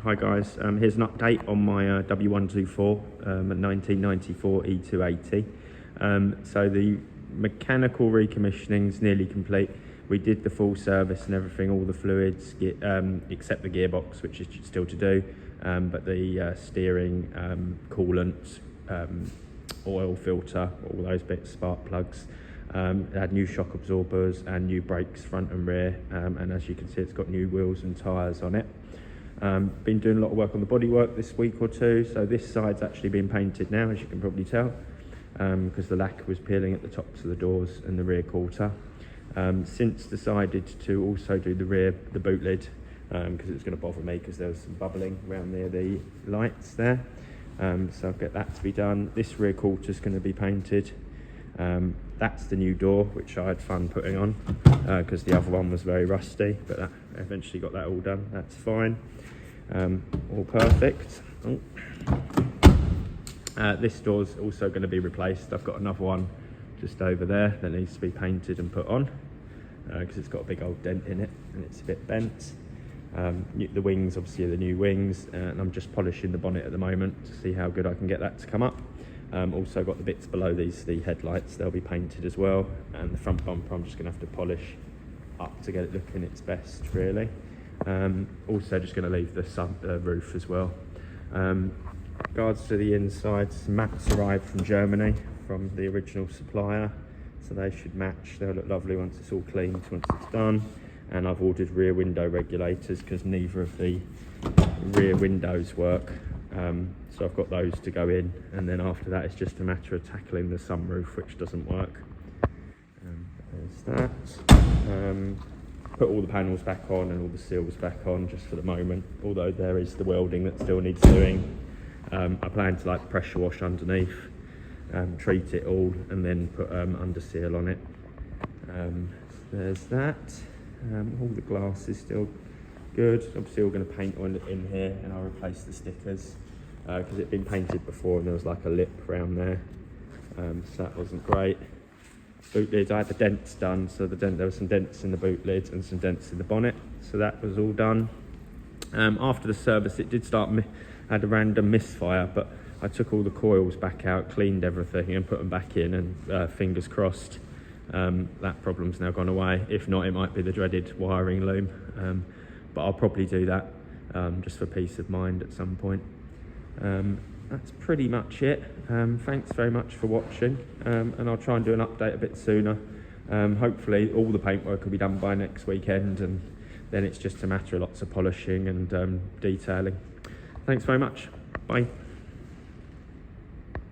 Hi guys, here's an update on my W124 1994 E280. So the mechanical recommissioning is nearly complete. We did the full service and everything, all the fluids, except the gearbox, which is still to do, but the steering, coolant, oil filter, all those bits, spark plugs. It had new shock absorbers and new brakes front and rear, and as you can see, it's got new wheels and tyres on it. Been doing a lot of work on the bodywork this week or two, so this side's actually been painted now, as you can probably tell, because the lacquer was peeling at the tops of the doors and the rear quarter. Since decided to also do the rear, the boot lid, because it was going to bother me because there was some bubbling around near the lights there. So I'll get that to be done. This rear quarter is going to be painted. That's the new door, which I had fun putting on because the other one was very rusty, but I eventually got that all done. That's fine. All perfect. Oh. This door's also going to be replaced. I've got another one just over there that needs to be painted and put on because it's got a big old dent in it and it's a bit bent. The wings, obviously, are the new wings, and I'm just polishing the bonnet at the moment to see how good I can get that to come up. Also got the bits below these, the headlights, they'll be painted as well, and the front bumper I'm just going to have to polish up to get it looking its best, really. Also just going to leave the roof as well. Regards to the insides, mats arrived from Germany from the original supplier, so they should match. They'll look lovely once it's all cleaned, once it's done. And I've ordered rear window regulators because neither of the rear windows work. So I've got those to go in, and then after that it's just a matter of tackling the sunroof, which doesn't work. There's that. Put all the panels back on and all the seals back on just for the moment, although there is the welding that still needs doing. I plan to pressure wash underneath, treat it all, and then put under seal on it. There's that. All the glass is still good. Obviously all going to paint on it in here, and I'll replace the stickers because it'd been painted before and there was like a lip around there, so that wasn't great. Boot lids, I had the dents done, so there were some dents in the boot lid and some dents in the bonnet, so that was all done. After the service it did had a random misfire, but I took all the coils back out, cleaned everything and put them back in, and fingers crossed that problem's now gone away. If not, it might be the dreaded wiring loom, but I'll probably do that just for peace of mind at some point. That's pretty much it. Thanks very much for watching, and I'll try and do an update a bit sooner. Hopefully all the paintwork will be done by next weekend, and then it's just a matter of lots of polishing and detailing. Thanks very much. Bye.